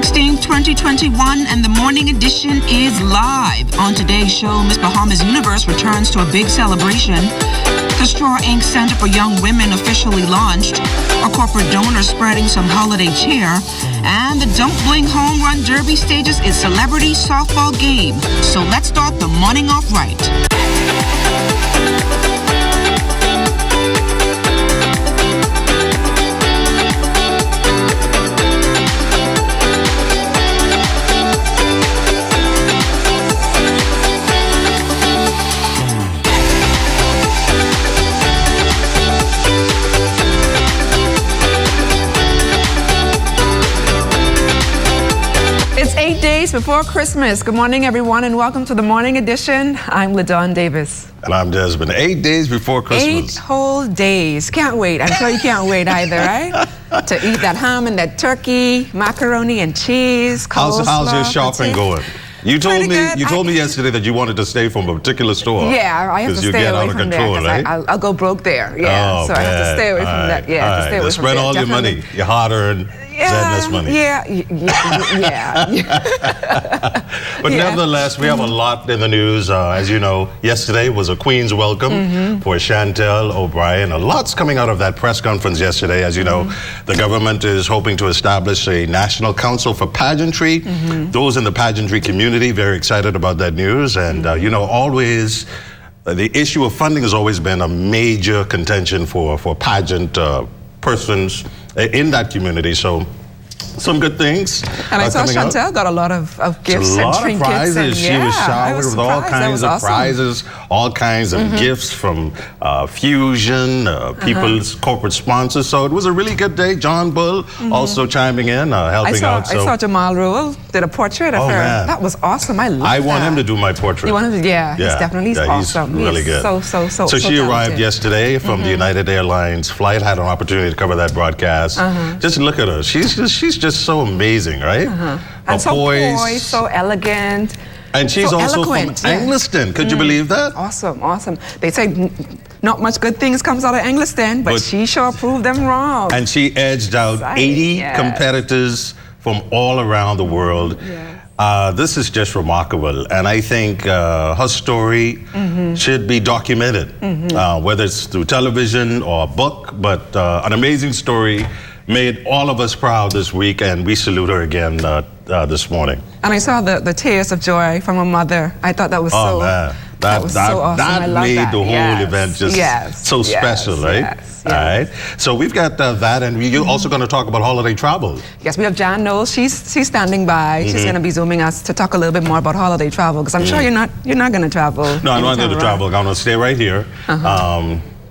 16th, 2021, and the morning edition is live. On today's show, Miss Bahamas Universe returns to a big celebration. The Straw Ink Center for Young Women officially launched. A corporate donor spreading some holiday cheer. And the Don't Bling Home Run Derby stages its celebrity softball game. So let's start the morning off right. It's 8 days before Christmas. Good morning, everyone, and welcome to the morning edition. I'm LaDawn Davis. And I'm Desmond. 8 days before Christmas. 8 whole days. Can't wait. I'm sure you can't wait either, right? To eat that ham and that turkey, macaroni and cheese, coleslaw. How's your shopping going? You told me yesterday that you wanted to stay from a particular store. Yeah, I have to stay away from there because right? I'll go broke there. Yeah, so I have to stay away from that. Yeah, I have to stay away from there. Spread all your money, your hard-earned sadness money. Yeah. But nevertheless, we have a lot in the news. As you know, yesterday was a Queen's welcome for Chantel O'Brien. A lot's coming out of that press conference yesterday. As you know, the government is hoping to establish a national council for pageantry. Those in the pageantry community very excited about that news. And you know, always the issue of funding has always been a major contention for pageant persons in that community. So some good things. And I saw Chantel got a lot of gifts and trinkets. A lot of prizes. She was showered with all kinds of prizes, all kinds of gifts from Fusion, people's corporate sponsors. So it was a really good day. John Bull also chiming in, helping out. I saw Jamal Rule did a portrait of her. Man. That was awesome. I want him to do my portrait. You want him to? Yeah, he's definitely awesome. He's really good. So she arrived yesterday from the United Airlines flight. Had an opportunity to cover that broadcast. Just look at her. She's just so amazing, right? And so poised, so elegant. And she's so also eloquent, from Angliston. Could you believe that? Awesome. They say not much good things comes out of Angliston, but she sure proved them wrong. And she edged out 80 competitors from all around the world. This is just remarkable, and I think her story should be documented, whether it's through television or a book, but an amazing story made all of us proud this week, and we salute her again this morning. And I saw the tears of joy from her mother. I thought that was so so awesome. That made the whole event just so special, right? All right. So we've got that, and we're also going to talk about holiday travel. Yes, we have Jan Knowles. She's standing by. She's going to be zooming us to talk a little bit more about holiday travel, because I'm sure you're not going to travel. No, I'm not going to travel. I'm going to stay right here.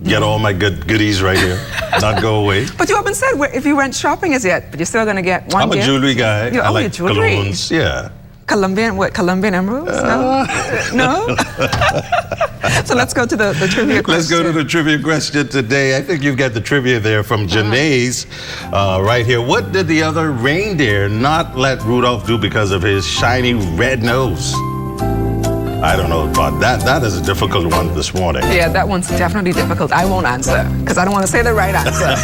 Get all my goodies right here, not go away. But you haven't said if you went shopping as yet, but you're still going to get one gift. I'm a jewelry guy. I like jewelry. Colognes, yeah. Colombian emeralds? No? So let's go to the trivia question. Let's go to the trivia question today. I think you've got the trivia there from Janae's right here. What did the other reindeer not let Rudolph do because of his shiny red nose? I don't know about that. That is a difficult one this morning. Yeah, that one's definitely difficult. I won't answer because I don't want to say the right answer.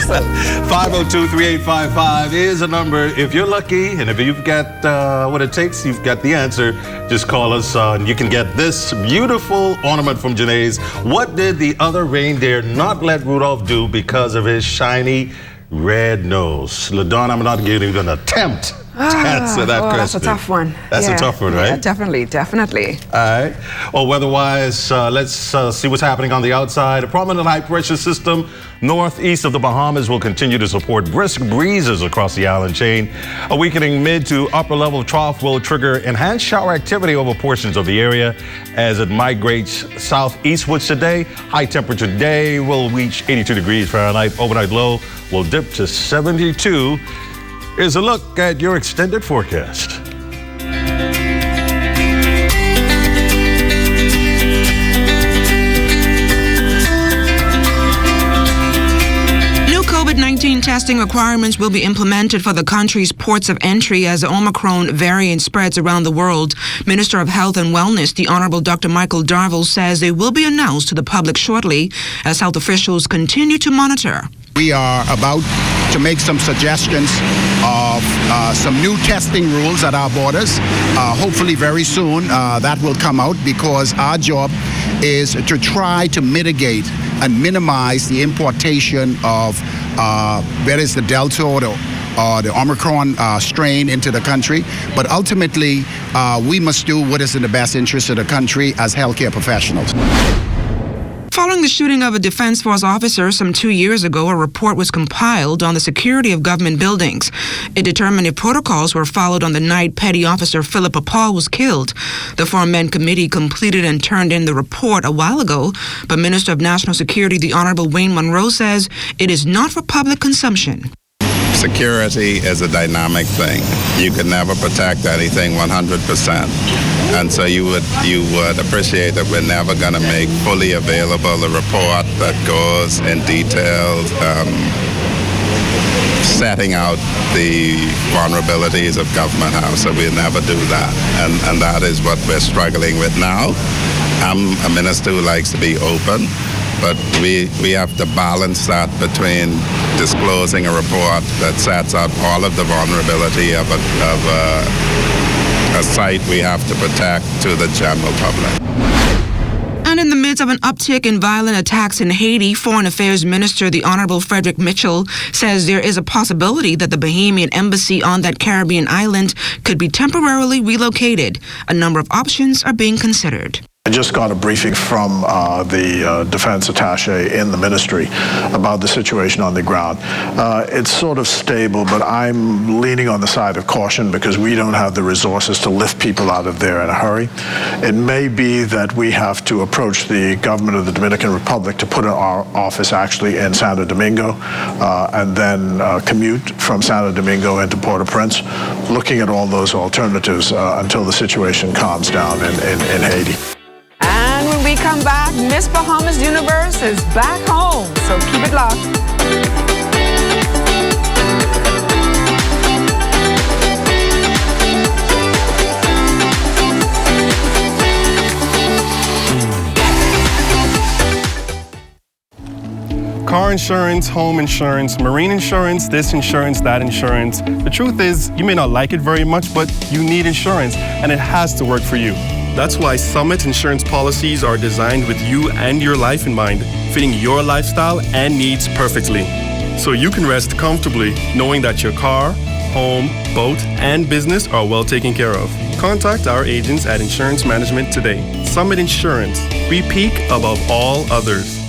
502-3855 is a number. If you're lucky and if you've got what it takes, you've got the answer, just call us and you can get this beautiful ornament from Janae's. What did the other reindeer not let Rudolph do because of his shiny red nose? LaDawn, I'm not even going to attempt to answer that question. That's a tough one. That's a tough one, right? Yeah, definitely. All right. Well, weather-wise, let's see what's happening on the outside. A prominent high-pressure system northeast of the Bahamas will continue to support brisk breezes across the island chain. A weakening mid to upper-level trough will trigger enhanced shower activity over portions of the area as it migrates southeastwards today. High temperature day will reach 82 degrees Fahrenheit. Overnight low will dip to 72. Here's a look at your extended forecast. COVID-19 testing requirements will be implemented for the country's ports of entry as the Omicron variant spreads around the world. Minister of Health and Wellness, the Honorable Dr. Michael Darville, says they will be announced to the public shortly as health officials continue to monitor. We are about to make some suggestions of some new testing rules at our borders. Hopefully very soon that will come out, because our job is to try to mitigate and minimize the importation of whether it's the Delta or the Omicron strain into the country. But ultimately, we must do what is in the best interest of the country as healthcare professionals. Following the shooting of a Defense Force officer some 2 years ago, a report was compiled on the security of government buildings. It determined if protocols were followed on the night Petty Officer Philippa Paul was killed. The four-man committee completed and turned in the report a while ago, but Minister of National Security, the Honorable Wayne Monroe, says it is not for public consumption. Security is a dynamic thing. You can never protect anything 100%. And so you would appreciate that we're never going to make fully available a report that goes in detail, setting out the vulnerabilities of Government House. So we'll never do that. And that is what we're struggling with now. I'm a minister who likes to be open, but we have to balance that between disclosing a report that sets out all of the vulnerability of a site we have to protect to the general public. And in the midst of an uptick in violent attacks in Haiti, Foreign Affairs Minister, the Honorable Frederick Mitchell, says there is a possibility that the Bahamian embassy on that Caribbean island could be temporarily relocated. A number of options are being considered. I just got a briefing from the defense attaché in the ministry about the situation on the ground. It's sort of stable, but I'm leaning on the side of caution because we don't have the resources to lift people out of there in a hurry. It may be that we have to approach the government of the Dominican Republic to put our office actually in Santo Domingo and then commute from Santo Domingo into Port-au-Prince, looking at all those alternatives until the situation calms down in Haiti. And when we come back, Miss Bahamas Universe is back home, so keep it locked. Car insurance, home insurance, marine insurance, this insurance, that insurance. The truth is, you may not like it very much, but you need insurance, and it has to work for you. That's why Summit insurance policies are designed with you and your life in mind, fitting your lifestyle and needs perfectly. So you can rest comfortably knowing that your car, home, boat, and business are well taken care of. Contact our agents at Insurance Management today. Summit Insurance. We peak above all others.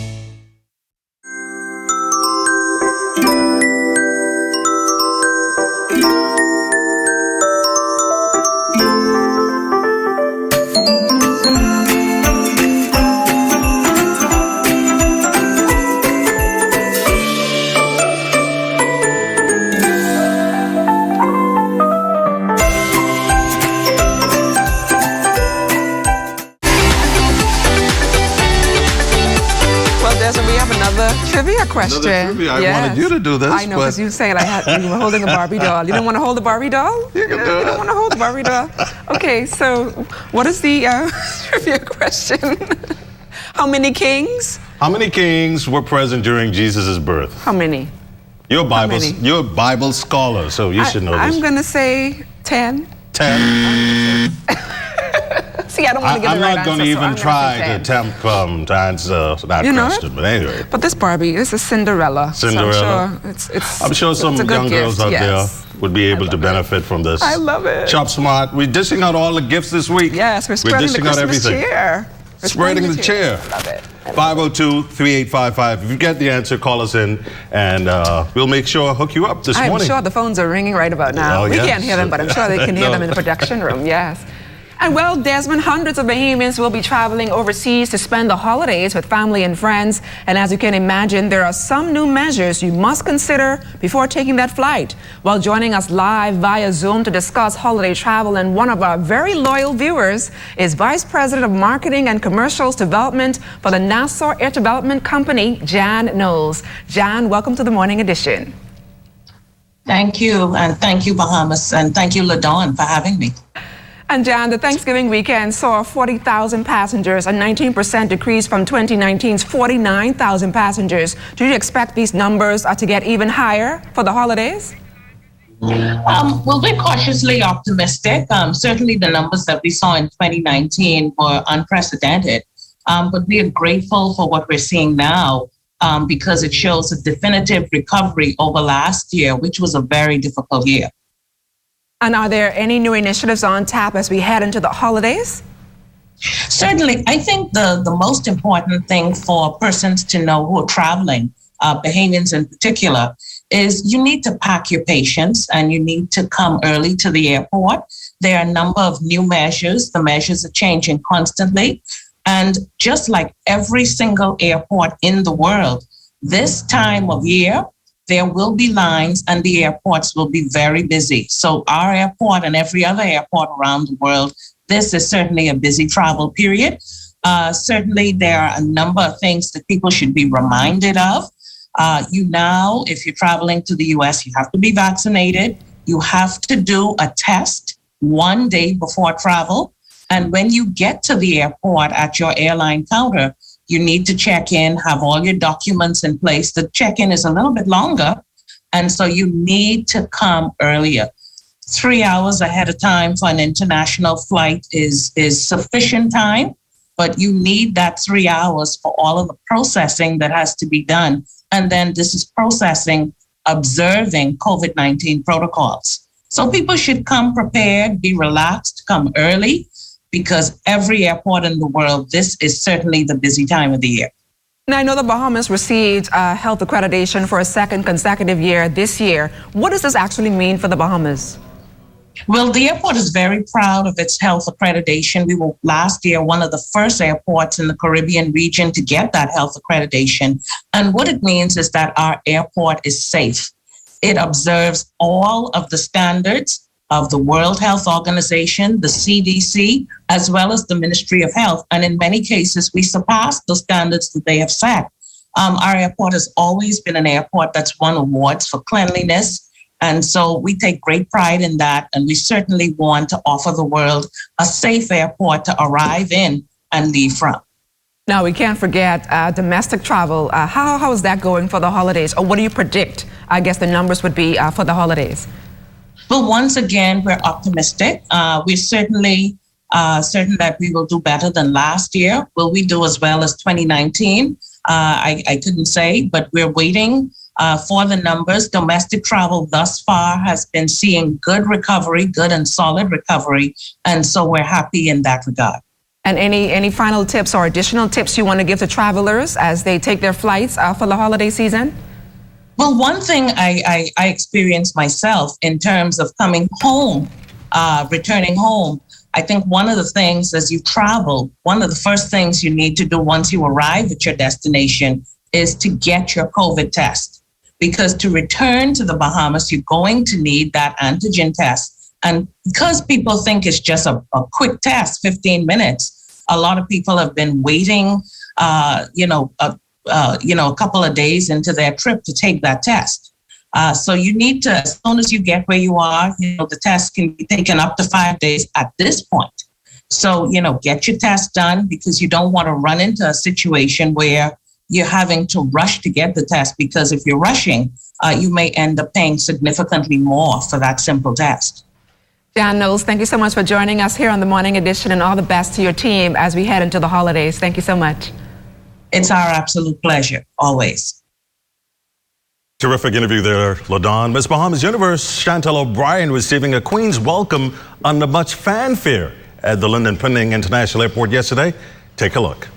Question. Trivia. I wanted you to do this. I know, because you said you were holding a Barbie doll. You didn't want to hold the Barbie doll? You can do it. You don't want to hold the Barbie doll? Okay, so what is the trivia question? How many kings? How many kings were present during Jesus' birth? How many? You're a Bible scholar, so you should know this. I'm going to say 10. 10? See, I don't want to give the right answer. I'm not going to even try to attempt to answer that question, but anyway. But this Barbie is a Cinderella. Cinderella? So I'm sure some young girls out there would be able to benefit from this. I love it. Shop smart. We're dishing out all the gifts this week. Yes, we're spreading the Christmas cheer. Spreading the cheer. I love it. 502-3855. If you get the answer, call us in, and we'll make sure hook you up this morning. I'm sure the phones are ringing right about now. We can't hear them, but I'm sure they can hear them in the production room. Yes. And well, Desmond, hundreds of Bahamians will be traveling overseas to spend the holidays with family and friends. And as you can imagine, there are some new measures you must consider before taking that flight. While joining us live via Zoom to discuss holiday travel, and one of our very loyal viewers is Vice President of Marketing and Commercials Development for the Nassau Air Development Company, Jan Knowles. Jan, welcome to the Morning Edition. Thank you, and thank you, Bahamas, and thank you, LaDawn, for having me. And Jan, the Thanksgiving weekend saw 40,000 passengers, a 19% decrease from 2019's 49,000 passengers. Do you expect these numbers to get even higher for the holidays? Well, we're cautiously optimistic. Certainly the numbers that we saw in 2019 were unprecedented, but we are grateful for what we're seeing now because it shows a definitive recovery over last year, which was a very difficult year. And are there any new initiatives on tap as we head into the holidays? Certainly. I think the most important thing for persons to know who are traveling, Bahamians in particular, is you need to pack your patience and you need to come early to the airport. There are a number of new measures. The measures are changing constantly. And just like every single airport in the world, this time of year, there will be lines and the airports will be very busy. So our airport and every other airport around the world, this is certainly a busy travel period. Certainly there are a number of things that people should be reminded of. If you're traveling to the US, you have to be vaccinated. You have to do a test 1 day before travel. And when you get to the airport at your airline counter, you need to check in, have all your documents in place. The check-in is a little bit longer, and so you need to come earlier. 3 hours ahead of time for an international flight is sufficient time, but you need that 3 hours for all of the processing that has to be done. And then this is processing, observing COVID-19 protocols. So people should come prepared, be relaxed, come early, because every airport in the world, this is certainly the busy time of the year. Now, I know the Bahamas received health accreditation for a second consecutive year this year. What does this actually mean for the Bahamas? Well, the airport is very proud of its health accreditation. We were last year one of the first airports in the Caribbean region to get that health accreditation. And what it means is that our airport is safe. It observes all of the standards of the World Health Organization, the CDC, as well as the Ministry of Health. And in many cases, we surpassed the standards that they have set. Our airport has always been an airport that's won awards for cleanliness. And so we take great pride in that. And we certainly want to offer the world a safe airport to arrive in and leave from. Now, we can't forget domestic travel. How is that going for the holidays? Or what do you predict, I guess, the numbers would be for the holidays? Well, once again, we're optimistic. We're certainly certain that we will do better than last year. Will we do as well as 2019? I couldn't say, but we're waiting for the numbers. Domestic travel thus far has been seeing good recovery, good and solid recovery. And so we're happy in that regard. And any final tips or additional tips you want to give to travelers as they take their flights for the holiday season? Well, one thing I experienced myself in terms of coming home, returning home, I think one of the things as you travel, one of the first things you need to do once you arrive at your destination is to get your COVID test. Because to return to the Bahamas, you're going to need that antigen test. And because people think it's just a quick test, 15 minutes, a lot of people have been waiting, a couple of days into their trip to take that test. So you need to, as soon as you get where you are, the test can be taken up to 5 days at this point. So, get your test done because you don't want to run into a situation where you're having to rush to get the test, because if you're rushing, you may end up paying significantly more for that simple test. Jan Knowles, thank you so much for joining us here on the Morning Edition, and all the best to your team as we head into the holidays. Thank you so much. It's our absolute pleasure, always. Terrific interview there, LaDon. Miss Bahamas Universe Chantel O'Brien receiving a Queen's welcome under much fanfare at the Lynden Pinning International Airport yesterday. Take a look.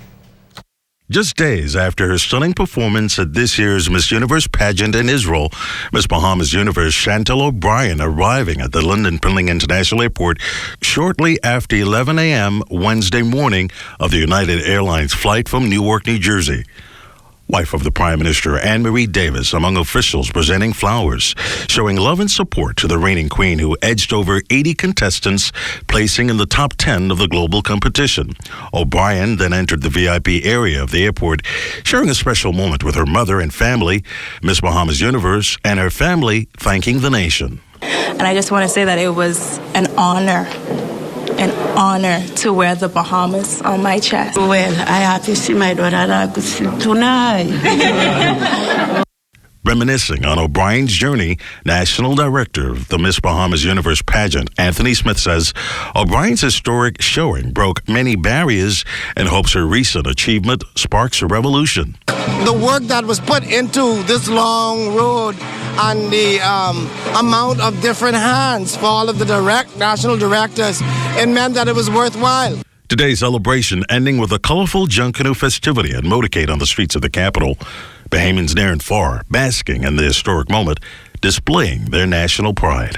Just days after her stunning performance at this year's Miss Universe pageant in Israel, Miss Bahamas Universe Chantel O'Brien arriving at the Lynden Pinning International Airport shortly after 11 a.m. Wednesday morning of the United Airlines flight from Newark, New Jersey. Wife of the Prime Minister Anne-Marie Davis among officials presenting flowers, showing love and support to the reigning queen who edged over 80 contestants, placing in the top 10 of the global competition. O'Brien then entered the VIP area of the airport, sharing a special moment with her mother and family, Miss Bahamas Universe, and her family thanking the nation. And I just want to say that it was an honor an honor to wear the Bahamas on my chest. Well, I have to see my daughter tonight. Reminiscing on O'Brien's journey, National Director of the Miss Bahamas Universe Pageant, Anthony Smith, says O'Brien's historic showing broke many barriers and hopes her recent achievement sparks a revolution. The work that was put into this long road and the amount of different hands for all of the national directors, it meant that it was worthwhile. Today's celebration ending with a colorful Junkanoo festivity and motorcade on the streets of the capital. Bahamians near and far basking in the historic moment, displaying their national pride.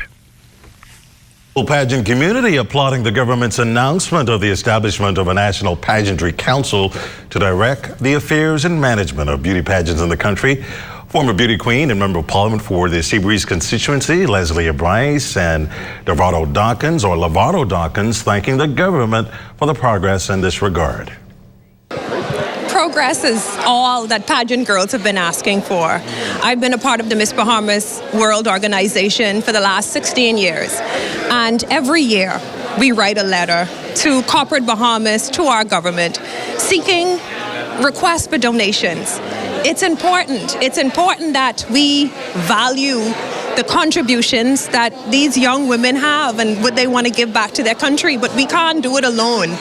The pageant community applauding the government's announcement of the establishment of a National Pageantry Council to direct the affairs and management of beauty pageants in the country. Former beauty queen and member of parliament for the Seabreeze constituency, Leslie Bryce and Lovato Dawkins, thanking the government for the progress in this regard. Progress is all that pageant girls have been asking for. I've been a part of the Miss Bahamas World Organization for the last 16 years. And every year we write a letter to corporate Bahamas, to our government, seeking requests for donations. It's important. It's important that we value the contributions that these young women have and what they want to give back to their country, but we can't do it alone.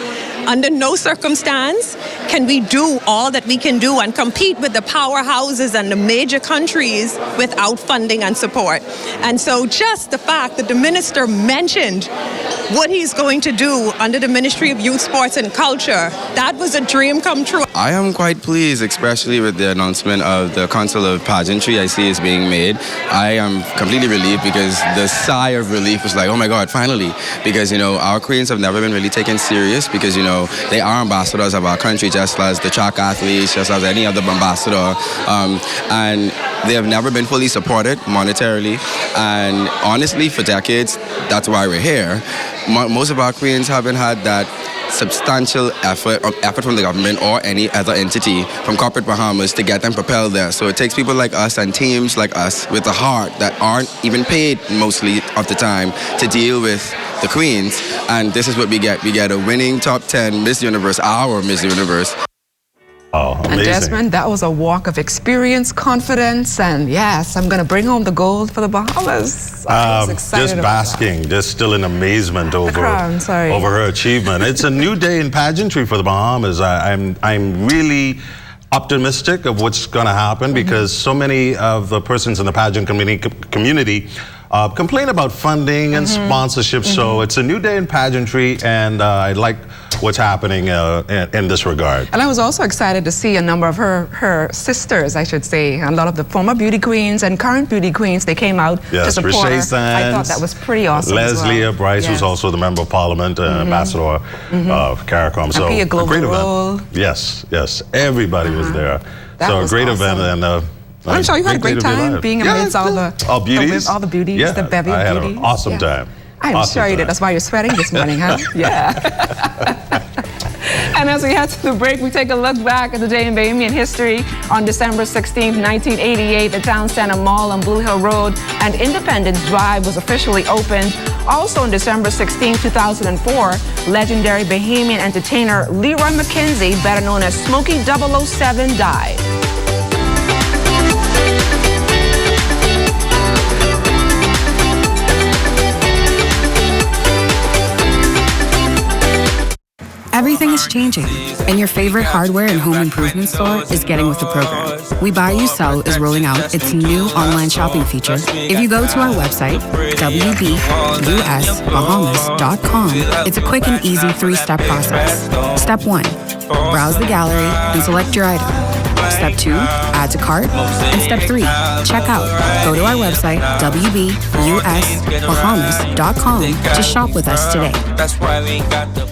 Under no circumstance can we do all that we can do and compete with the powerhouses and the major countries without funding and support. And so just the fact that the minister mentioned what he's going to do under the Ministry of Youth, Sports and Culture, that was a dream come true. I am quite pleased, especially with the announcement of the Council of Pageantry I see is being made. I am completely relieved because the sigh of relief was like, oh my God, finally. Because, our queens have never been really taken serious because, they are ambassadors of our country, just as the track athletes, just as any other ambassador. And they have never been fully supported monetarily. And honestly, for decades, that's why we're here. Most of our queens haven't had that substantial effort from the government or any other entity from corporate Bahamas to get them propelled there. So it takes people like us and teams like us with a heart that aren't even paid mostly of the time to deal with the queens. And this is what we get. We get a winning top 10 Miss Universe, our Miss Universe. Oh, amazing. And Desmond, that was a walk of experience, confidence, and yes, I'm going to bring home the gold for the Bahamas. I was excited just basking, just still in amazement over her achievement. It's a new day in pageantry for the Bahamas. I'm really optimistic of what's going to happen because so many of the persons in the pageant community complain about funding and sponsorship. So it's a new day in pageantry, and I like what's happening in this regard. And I was also excited to see a number of her sisters, I should say, a lot of the former beauty queens and current beauty queens, they came out to support her. I thought that was pretty awesome. Leslie Bryce, who's also the member of parliament, ambassador of CARICOM. So a great event. Yes, everybody was there. So a great event, and I'm sure you had a great time being amidst all the beauties, the bevy of beauties. I had an awesome time. I'm sure you did. That's why you're sweating this morning, huh? Yeah. And as we head to the break, we take a look back at the day in Bahamian history. On December 16th, 1988, the Town Center Mall on Blue Hill Road and Independence Drive was officially opened. Also on December 16, 2004, legendary Bahamian entertainer Leroy McKenzie, better known as Smokey 007, died. Everything is changing, and your favorite hardware and home improvement store is getting with the program. We Buy You Sell is rolling out its new online shopping feature. If you go to our website, wbusbahamas.com, it's a quick and easy 3-step process. Step 1, browse the gallery and select your item. Step 2, add to cart. And Step 3, check out. Go to our website, wbusbahamas.com, to shop with us today. That's why we got the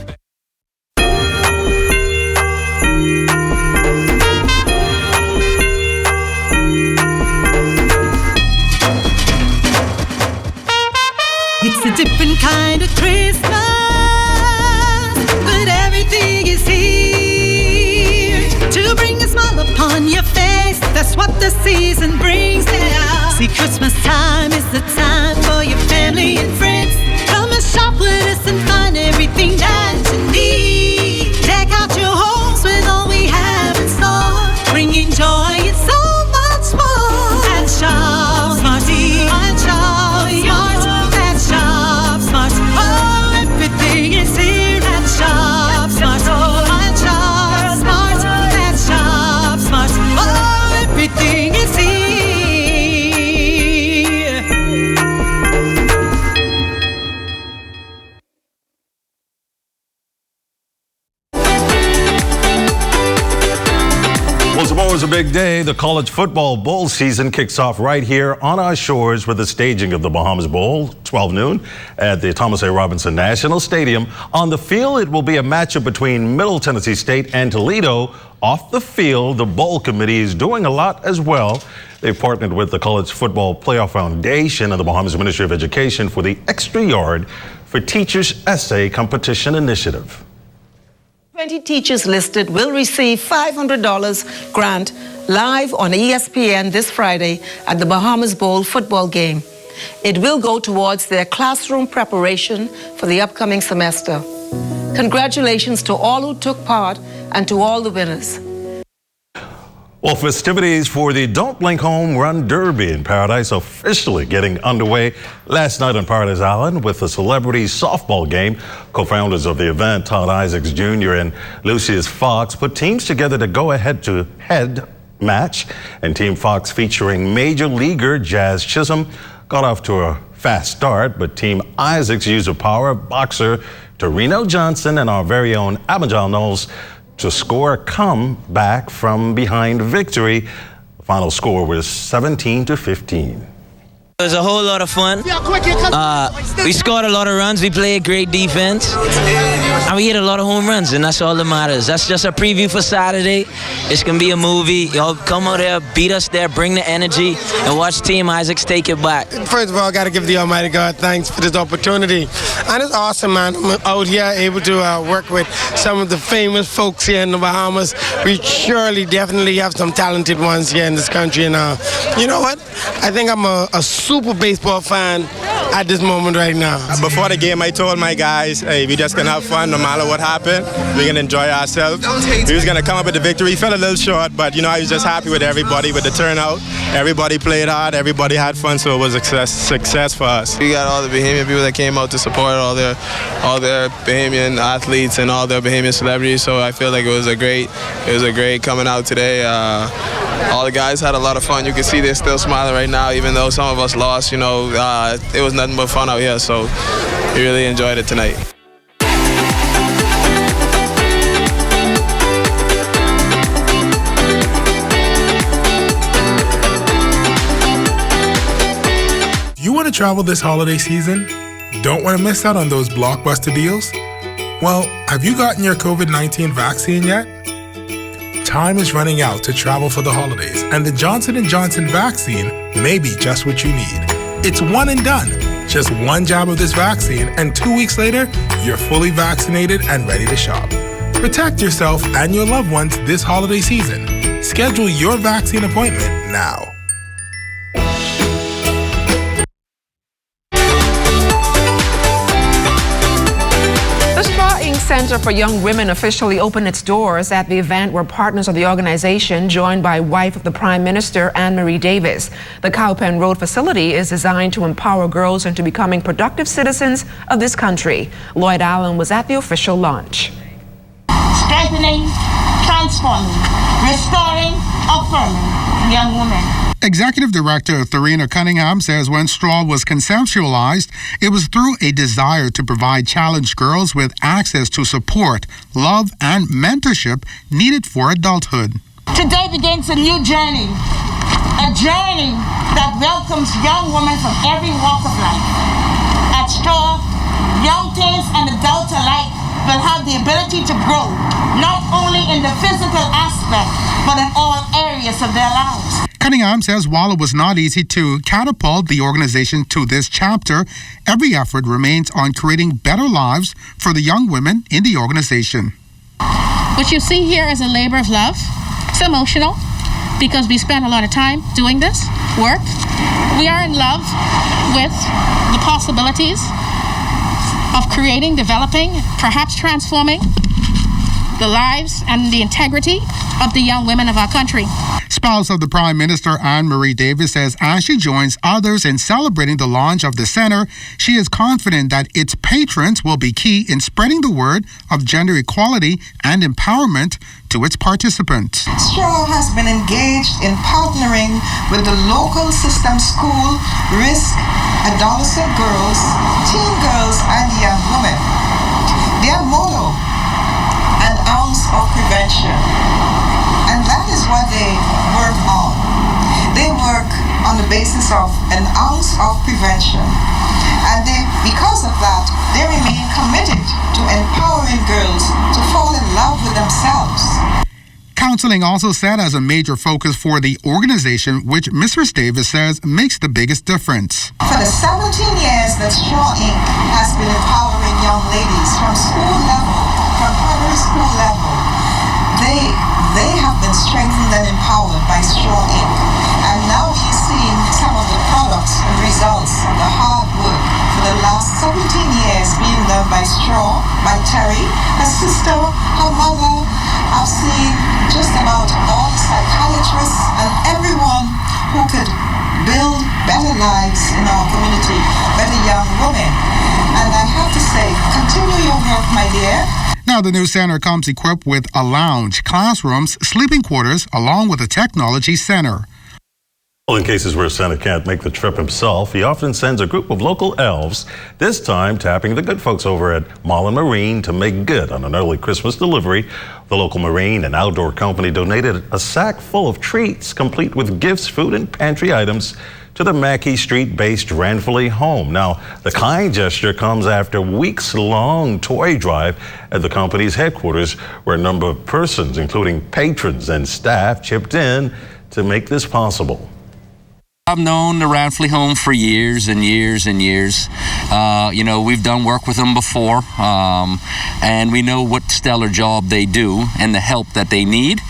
It's a different kind of Christmas, but everything is here to bring a smile upon your face. That's what the season brings now. See, Christmas time is the time for your family and friends. Come and shop with us and find everything that Tomorrow is a big day. The college football bowl season kicks off right here on our shores with the staging of the Bahamas Bowl, 12 noon, at the Thomas A. Robinson National Stadium. On the field, it will be a matchup between Middle Tennessee State and Toledo. Off the field, the bowl committee is doing a lot as well. They've partnered with the College Football Playoff Foundation and the Bahamas Ministry of Education for the Extra Yard for Teachers Essay Competition Initiative. 20 teachers listed will receive $500 grant live on ESPN this Friday at the Bahamas Bowl football game. It will go towards their classroom preparation for the upcoming semester. Congratulations to all who took part and to all the winners. Well, festivities for the Don't Blink Home Run Derby in Paradise officially getting underway last night on Paradise Island with the celebrity softball game. Co-founders of the event, Todd Isaacs Jr. and Lucius Fox, put teams together to go head-to-head match. And Team Fox, featuring major leaguer Jazz Chisholm, got off to a fast start, but Team Isaacs used a power boxer Torino Johnson and our very own Abijah Knowles to score a comeback from behind victory. The final score was 17-15. It was a whole lot of fun. We scored a lot of runs. We played great defense. And we hit a lot of home runs, and that's all that matters. That's just a preview for Saturday. It's going to be a movie. Y'all come out there, beat us there, bring the energy, and watch Team Isaacs take it back. First of all, I got to give the Almighty God thanks for this opportunity. And it's awesome, man. I'm out here able to work with some of the famous folks here in the Bahamas. We surely, definitely have some talented ones here in this country. And you know what? I think I'm a super baseball fan at this moment right now. Before the game, I told my guys, hey, we just gonna have fun no matter what happened. We're gonna enjoy ourselves. We was gonna come up with the victory. Fell a little short, but you know, I was just happy with everybody, with the turnout. Everybody played hard, everybody had fun, so it was a success for us. We got all the Bahamian people that came out to support all their Bahamian athletes and all their Bahamian celebrities, so I feel like it was a great coming out today. All the guys had a lot of fun. You can see they're still smiling right now, even though some of us lost. You know, it was nothing but fun out here, so we really enjoyed it tonight. You want to travel this holiday season? Don't want to miss out on those blockbuster deals? Well, have you gotten your COVID-19 vaccine yet? Time is running out to travel for the holidays, and the Johnson & Johnson vaccine may be just what you need. It's one and done. Just one jab of this vaccine, and 2 weeks later, you're fully vaccinated and ready to shop. Protect yourself and your loved ones this holiday season. Schedule your vaccine appointment now. Center for Young Women officially opened its doors at the event where partners of the organization joined by wife of the Prime Minister, Anne-Marie Davis. The Cowpen Road facility is designed to empower girls into becoming productive citizens of this country. Lloyd Allen was at the official launch. Strengthening, transforming, restoring, affirming young women. Executive Director Therina Cunningham says when Straw was conceptualized, it was through a desire to provide challenged girls with access to support, love, and mentorship needed for adulthood. Today begins a new journey, a journey that welcomes young women from every walk of life. At Straw, young teens and adults alike will have the ability to grow, not only in the physical aspect, but in all areas of their lives. Cunningham says while it was not easy to catapult the organization to this chapter, every effort remains on creating better lives for the young women in the organization. What you see here is a labor of love. It's emotional because we spent a lot of time doing this work. We are in love with the possibilities of creating, developing, perhaps transforming the lives and the integrity of the young women of our country. Spouse of the Prime Minister, Anne-Marie Davis, says as she joins others in celebrating the launch of the center, she is confident that its patrons will be key in spreading the word of gender equality and empowerment to its participants. Straw has been engaged in partnering with the local system school, risk adolescent girls, teen girls, and young women. Their motto, an ounce of prevention. And that is what they basis of an ounce of prevention. And because of that, they remain committed to empowering girls to fall in love with themselves. Counseling also set as a major focus for the organization, which Mrs. Davis says makes the biggest difference. For the 17 years that Straw Inc. has been empowering young ladies from school level, from primary school level, they have been strengthened and empowered by Straw Inc. And now we're seeing some of the products and results of the hard work for the last 17 years being done by Straw, by Terry, her sister, her mother. I've seen just about all the psychiatrists and everyone who could build better lives in our community, better young women. And I have to say, continue your work, my dear. Now, the new center comes equipped with a lounge, classrooms, sleeping quarters, along with a technology center. Well, in cases where Santa can't make the trip himself, he often sends a group of local elves, this time tapping the good folks over at Mullen Marine to make good on an early Christmas delivery. The local marine and outdoor company donated a sack full of treats, complete with gifts, food, and pantry items to the Mackey Street-based Ranfully home. Now, the kind gesture comes after weeks-long toy drive at the company's headquarters, where a number of persons, including patrons and staff, chipped in to make this possible. I've known the Ranfully home for years and years and years. You know, we've done work with them before, and we know what stellar job they do and the help that they need.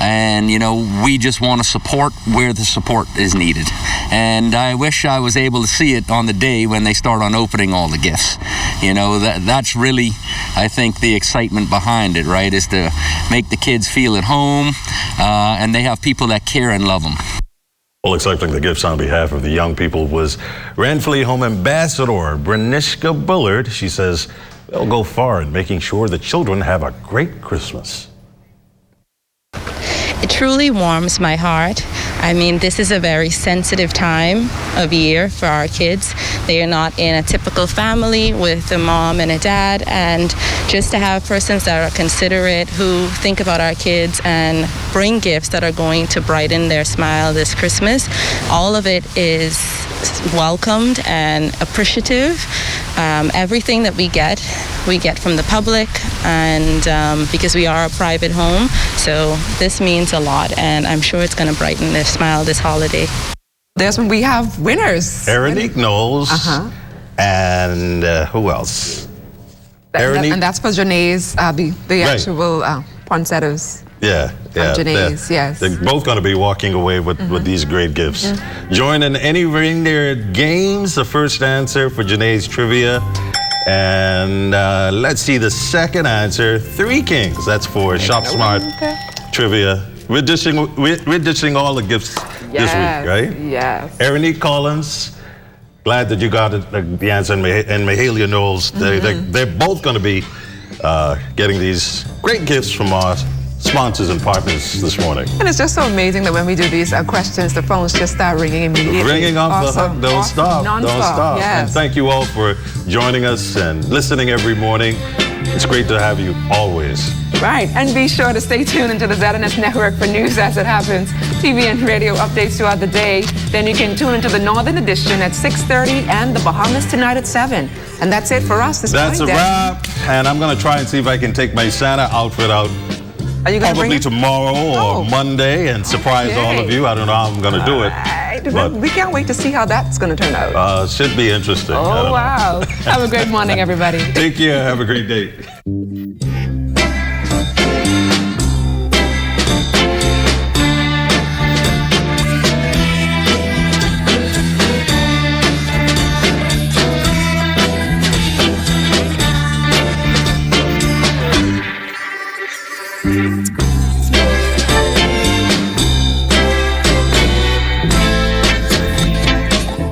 And, you know, we just want to support where the support is needed. And I wish I was able to see it on the day when they start on opening all the gifts. You know, that's really, I think, the excitement behind it, right, is to make the kids feel at home, and they have people that care and love them. Well, accepting the gifts on behalf of the young people was Ranfully Home Ambassador Brenishka Bullard. She says they'll go far in making sure the children have a great Christmas. It truly warms my heart. I mean, this is a very sensitive time of year for our kids. They are not in a typical family with a mom and a dad, and just to have persons that are considerate, who think about our kids and bring gifts that are going to brighten their smile this Christmas, all of it is welcomed and appreciative. Everything that we get from the public, and because we are a private home, so this means a lot, and I'm sure it's going to brighten their smile this holiday. There's when we have winners. Erinique Knowles and who else? And that's for Janae's, the actual poinsettias. Yeah. Janae's, yes. They're both going to be walking away with these great gifts. Joining any reindeer games, the first answer for Janae's trivia. And let's see the second answer, Three Kings. That's for Shop Smart Trivia. We're dishing all the gifts this week, right? Yes. Erinique Collins, glad that you got the answer, and Mahalia Knowles. They're both going to be getting these great gifts from our sponsors and partners this morning. And it's just so amazing that when we do these questions, the phones just start ringing immediately. Ringing off the hook, don't stop. Non-stop. Don't stop. Yes. And thank you all for joining us and listening every morning. It's great to have you always. Right, and be sure to stay tuned into the ZNS Network for news as it happens, TV and radio updates throughout the day. Then you can tune into the Northern Edition at 6:30 and the Bahamas tonight at 7. And that's it for us this morning. That's a wrap. And I'm going to try and see if I can take my Santa outfit out. Are you going to probably tomorrow or Monday and surprise all of you. I don't know how I'm going to do it. But we can't wait to see how that's going to turn out. Should be interesting. Oh, wow. Have a great morning, everybody. Take care. Have a great day.